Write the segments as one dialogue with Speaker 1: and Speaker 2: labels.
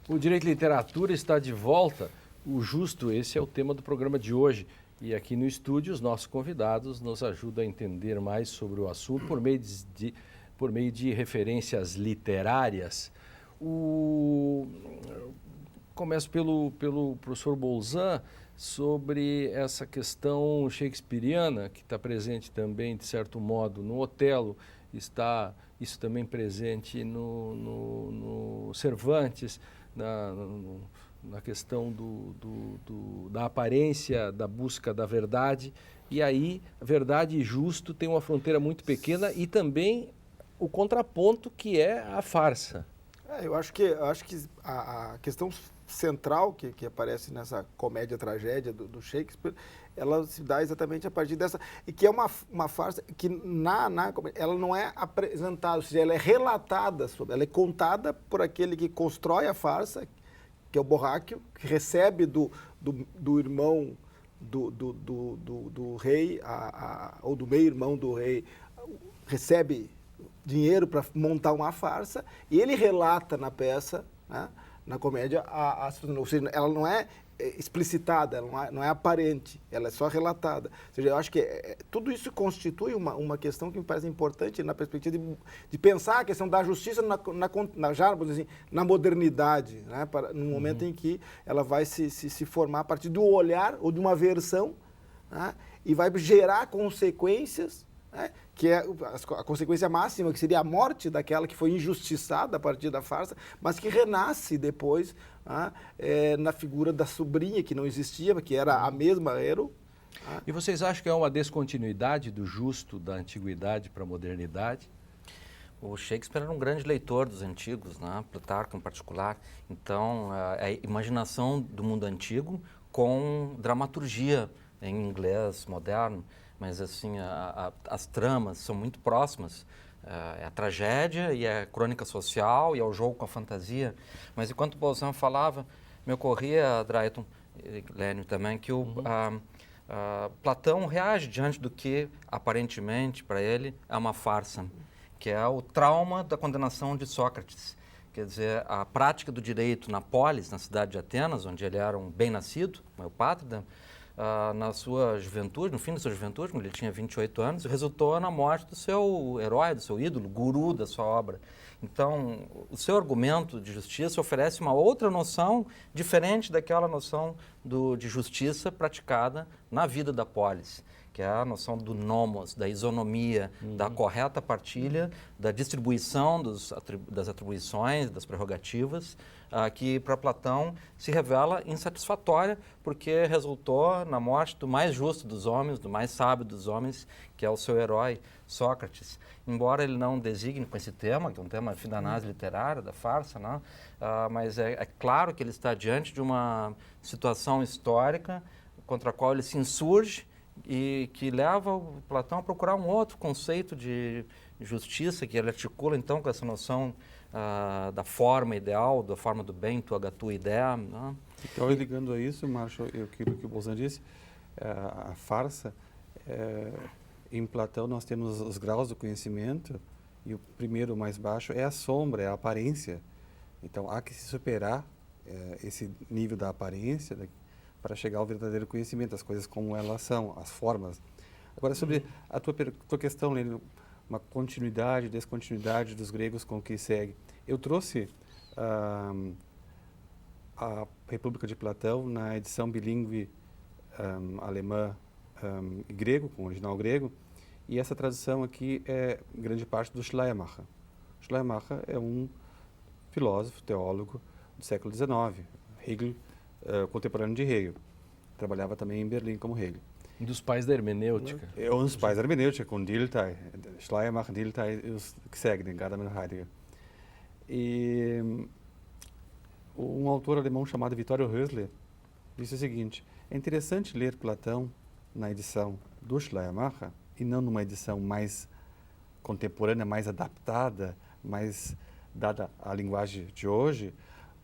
Speaker 1: O Direito e Literatura está de volta. O justo, esse é o tema do programa de hoje. E aqui no estúdio, os nossos convidados nos ajudam a entender mais sobre o assunto por meio de referências literárias. Começo pelo professor Bolzan, sobre essa questão shakespeariana, que está presente também, de certo modo, no Otelo, está isso também presente no Cervantes, na questão da aparência, da busca da verdade. E aí, verdade e justo tem uma fronteira muito pequena e também o contraponto que é a farsa.
Speaker 2: Eu acho que a questão central que aparece nessa comédia-tragédia do Shakespeare, ela se dá exatamente a partir dessa, e que é uma farsa que ela não é apresentada, ou seja, ela é relatada, ela é contada por aquele que constrói a farsa, que é o Borráquio, que recebe do irmão do rei, ou do meio-irmão do rei, recebe dinheiro para montar uma farsa, e ele relata na peça, né, na comédia, ou seja, ela não é explicitada, ela não é aparente, ela é só relatada. Ou seja, eu acho que tudo isso constitui uma questão que me parece importante na perspectiva de pensar a questão da justiça na modernidade, né, no momento em que ela vai se formar a partir do olhar ou de uma versão, né, e vai gerar consequências, né, que é a consequência máxima, que seria a morte daquela que foi injustiçada a partir da farsa, mas que renasce depois, né, na figura da sobrinha, que não existia, que era a mesma Hero.
Speaker 1: E vocês acham que é uma descontinuidade do justo da antiguidade para a modernidade?
Speaker 3: O Shakespeare era um grande leitor dos antigos, né? Plutarco em particular. Então, a imaginação do mundo antigo com dramaturgia em inglês moderno. Mas, assim, as tramas são muito próximas. É a tragédia e a crônica social e é o jogo com a fantasia. Mas, enquanto o Bolzan falava, me ocorria, Drayton e Lênio também, que Platão reage diante do que, aparentemente, para ele, é uma farsa, que é o trauma da condenação de Sócrates. Quer dizer, a prática do direito na polis, na cidade de Atenas, onde ele era um bem-nascido, um eupátrida, na sua juventude, no fim da sua juventude, quando ele tinha 28 anos, resultou na morte do seu herói, do seu ídolo, guru da sua obra. Então, o seu argumento de justiça oferece uma outra noção diferente daquela noção de justiça praticada na vida da polis, que é a noção do nomos, da isonomia, da correta partilha, da distribuição das atribuições, das prerrogativas, que para Platão se revela insatisfatória, porque resultou na morte do mais justo dos homens, do mais sábio dos homens, que é o seu herói, Sócrates. Embora ele não designe com esse tema, que é um tema da análise literária, da farsa, né? Mas é claro que ele está diante de uma situação histórica contra a qual ele se insurge e que leva o Platão a procurar um outro conceito de justiça, que ele articula então com essa noção da forma ideal, da forma do bem, tu agatua ideia. Né?
Speaker 4: Então, ligando a isso, Márcio, aquilo que o Bolzan disse, a farsa, em Platão nós temos os graus do conhecimento, e o primeiro, o mais baixo, é a sombra, é a aparência. Então, há que se superar esse nível da aparência para chegar ao verdadeiro conhecimento, as coisas como elas são, as formas. Agora, sobre a tua questão, Lênio, uma continuidade, descontinuidade dos gregos com o que segue. Eu trouxe a República de Platão na edição bilíngue alemã e grego, com o original grego, e essa tradução aqui é grande parte do Schleiermacher. Schleiermacher é um filósofo, teólogo do século XIX, Hegel, contemporâneo de Hegel. Trabalhava também em Berlim como Hegel.
Speaker 1: Um dos pais da hermenêutica.
Speaker 4: É um dos pais da hermenêutica, com Dilthey, Schleiermacher, Dilthey e os que seguem, Gadamer, Heidegger. E um autor alemão chamado Vittorio Hösle disse o seguinte: é interessante ler Platão na edição do Schleiermacher e não numa edição mais contemporânea, mais adaptada, mais dada à linguagem de hoje,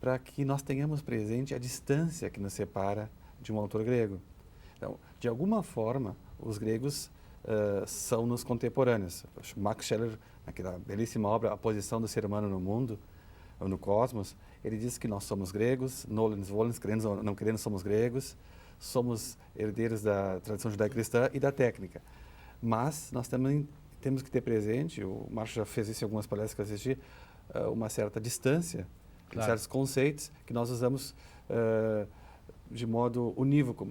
Speaker 4: para que nós tenhamos presente a distância que nos separa de um autor grego. Então, de alguma forma, os gregos são nos contemporâneos. Max Scheler, naquela belíssima obra A Posição do Ser Humano no Mundo, no Cosmos, ele diz que nós somos gregos, nolens volens, querendo ou não querendo, somos gregos, somos herdeiros da tradição judaico-cristã e da técnica. Mas nós também temos que ter presente, o Márcio já fez isso em algumas palestras que eu assisti, uma certa distância em certos conceitos que nós usamos de modo unívoco.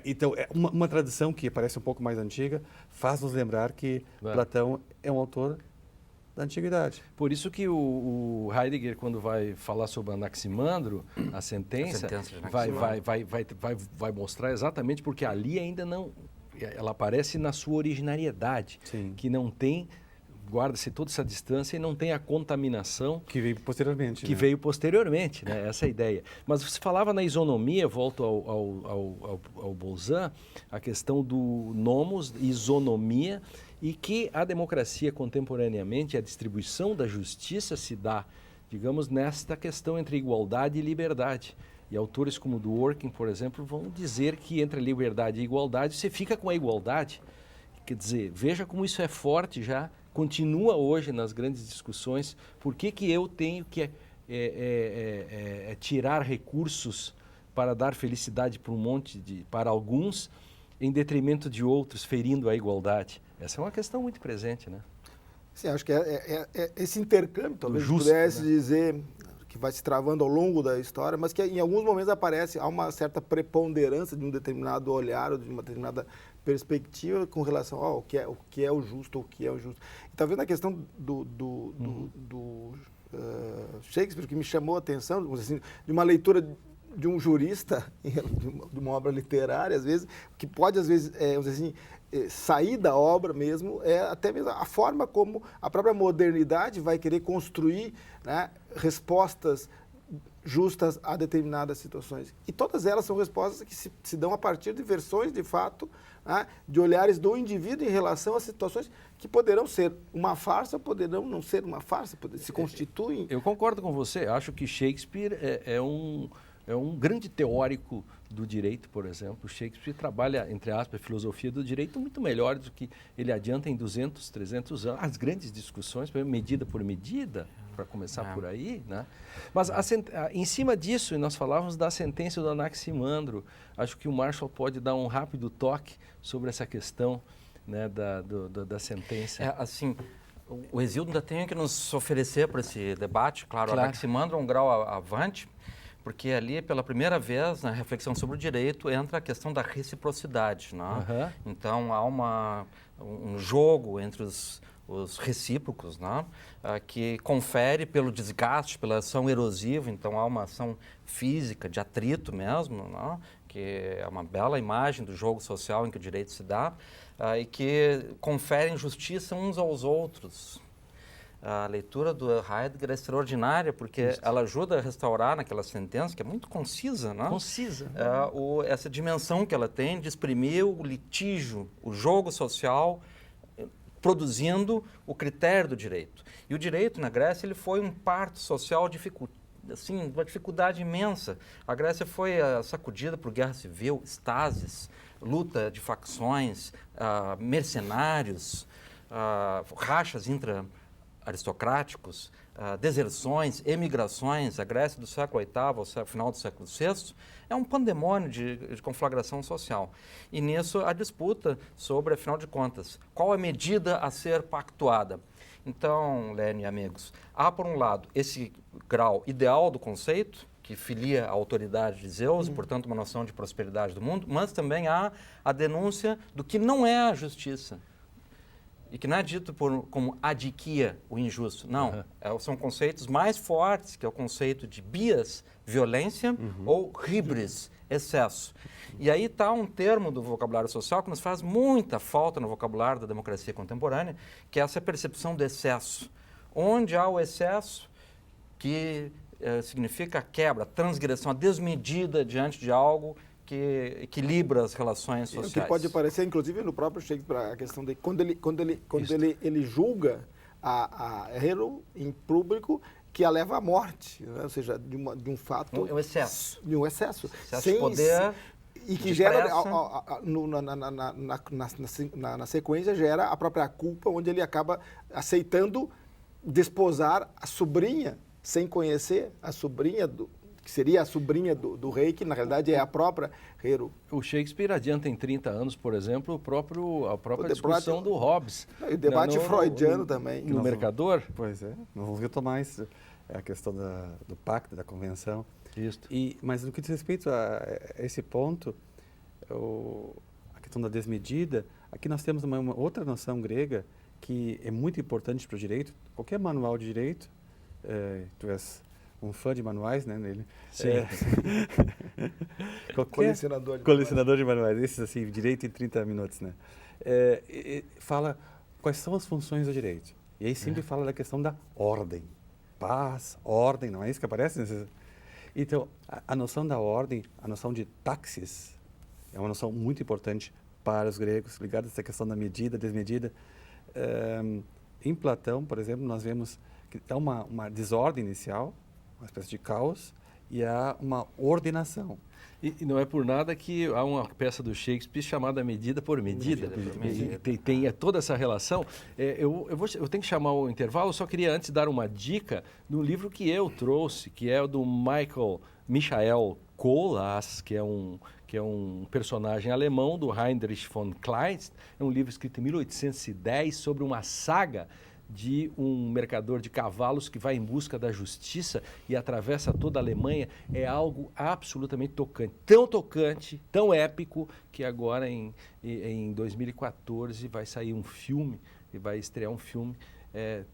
Speaker 4: Então, uma tradição que parece um pouco mais antiga faz nos lembrar que Platão é um autor da antiguidade.
Speaker 1: Por isso que o Heidegger, quando vai falar sobre Anaximandro, a sentença vai mostrar exatamente porque ali ainda não... Ela aparece na sua originariedade, que não tem... Guarda-se toda essa distância e não tem a contaminação...
Speaker 4: Que veio posteriormente.
Speaker 1: Que veio posteriormente, né? Essa é a ideia. Mas você falava na isonomia, volto ao Bolzan, a questão do nomos, isonomia, e que a democracia contemporaneamente, a distribuição da justiça se dá, digamos, nesta questão entre igualdade e liberdade. E autores como Dworkin, por exemplo, vão dizer que entre a liberdade e a igualdade você fica com a igualdade. Quer dizer, veja como isso é forte já, continua hoje nas grandes discussões, por que eu tenho que tirar recursos para dar felicidade para alguns, em detrimento de outros, ferindo a igualdade. Essa é uma questão muito presente, né?
Speaker 2: Sim, acho que esse intercâmbio, talvez
Speaker 1: justo,
Speaker 2: pudesse
Speaker 1: né?
Speaker 2: dizer, que vai se travando ao longo da história, mas que em alguns momentos há uma certa preponderância de um determinado olhar ou de uma determinada perspectiva com relação ao que é o justo ou o que é o justo. E talvez na questão do Shakespeare, que me chamou a atenção, assim, de uma leitura de um jurista, de uma obra literária, às vezes, que pode, às vezes, sair da obra mesmo, até mesmo a forma como a própria modernidade vai querer construir, né, respostas justas a determinadas situações. E todas elas são respostas que se dão a partir de versões, de fato, né, de olhares do indivíduo em relação a situações que poderão ser uma farsa, poderão não ser uma farsa, se constituem...
Speaker 1: Eu concordo com você. Acho que Shakespeare é um grande teórico do direito, por exemplo. Shakespeare trabalha, entre aspas, a filosofia do direito muito melhor do que ele adianta em 200, 300 anos. As grandes discussões, por exemplo, medida por medida, para começar por aí, né? Mas em cima disso, nós falávamos da sentença do Anaximandro. Acho que o Marshall pode dar um rápido toque sobre essa questão, né, da sentença.
Speaker 3: O Exildo ainda tem que nos oferecer para esse debate. Claro, o Anaximandro é um grau avante, porque ali, pela primeira vez, na reflexão sobre o direito, entra a questão da reciprocidade, né? Então, há um jogo entre os recíprocos, né? Que confere pelo desgaste, pela ação erosiva. Então, há uma ação física, de atrito mesmo, né? Que é uma bela imagem do jogo social em que o direito se dá, e que conferem justiça uns aos outros. A leitura do Heidegger é extraordinária, porque ela ajuda a restaurar naquela sentença, que é muito concisa, né?
Speaker 1: Concisa.
Speaker 3: Essa dimensão que ela tem de exprimir o litígio, o jogo social, produzindo o critério do direito. E o direito, na Grécia, ele foi um parto social uma dificuldade imensa. A Grécia foi sacudida por guerra civil, estases, luta de facções, mercenários, rachas intra-aristocráticos, deserções, emigrações. A Grécia do século VIII ao final do século VI é um pandemônio de conflagração social. E nisso a disputa sobre, afinal de contas, qual a medida a ser pactuada. Então, Lênin e amigos, há, por um lado, esse grau ideal do conceito, que filia a autoridade de Zeus, e, portanto, uma noção de prosperidade do mundo, mas também há a denúncia do que não é a justiça. E que não é dito como adiquia, o injusto. Não, são conceitos mais fortes, que é o conceito de bias, violência, ou hybris, excesso. E aí está um termo do vocabulário social que nos faz muita falta no vocabulário da democracia contemporânea, que é essa percepção do excesso. Onde há o excesso, que significa a quebra, a transgressão, a desmedida diante de algo que equilibra as relações sociais.
Speaker 2: O que pode aparecer, inclusive, no próprio Shakespeare, a questão de quando ele julga a Hero em público, que a leva à morte, né? Ou seja, de um fato...
Speaker 3: Um excesso.
Speaker 2: De um excesso.
Speaker 3: Excesso de poder...
Speaker 2: E que gera, na sequência, gera a própria culpa, onde ele acaba aceitando desposar a sobrinha sem conhecer a sobrinha, que seria a sobrinha do rei, que na realidade é a própria Hero.
Speaker 1: O Shakespeare adianta em 30 anos, por exemplo, a própria discussão
Speaker 2: debate,
Speaker 1: do Hobbes.
Speaker 2: E o debate freudiano também.
Speaker 1: No Mercador.
Speaker 4: Pois é, nós vamos retomar isso, a questão do pacto, da convenção.
Speaker 1: Isso.
Speaker 4: Mas no que diz respeito a esse ponto, a questão da desmedida, aqui nós temos uma outra noção grega que é muito importante para o direito. Qualquer manual de direito, tu és um fã de manuais, né? Nele.
Speaker 1: Sim.
Speaker 4: Colecionador de manuais. Esses assim, direito em 30 minutos, né? Fala quais são as funções do direito. E aí sempre fala da questão da ordem. Paz, ordem, não é isso que aparece? Então, a noção da ordem, a noção de taxis, é uma noção muito importante para os gregos, ligada a essa questão da medida, desmedida. Em Platão, por exemplo, nós vemos que há uma desordem inicial, uma espécie de caos, e há uma ordenação.
Speaker 1: E não é por nada que há uma peça do Shakespeare chamada Medida por Medida. Tem toda essa relação. Eu tenho que chamar o intervalo, eu só queria antes dar uma dica do livro que eu trouxe, que é o do Michael Kohlhaas, que é um personagem alemão do Heinrich von Kleist. É um livro escrito em 1810 sobre uma saga de um mercador de cavalos que vai em busca da justiça e atravessa toda a Alemanha. É algo absolutamente tocante, tão épico, que agora em 2014 vai sair um filme, e vai estrear um filme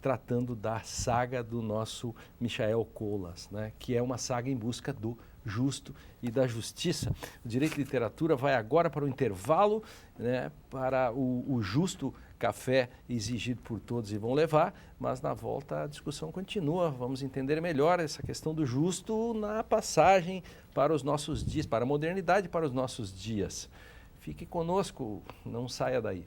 Speaker 1: tratando da saga do nosso Michael Kohlhaas, né? Que é uma saga em busca do justo e da justiça. O Direito e Literatura vai agora para o intervalo, né, para o justo café exigido por todos e vão levar, mas na volta a discussão continua. Vamos entender melhor essa questão do justo na passagem para os nossos dias, para a modernidade, para os nossos dias. Fique conosco, não saia daí.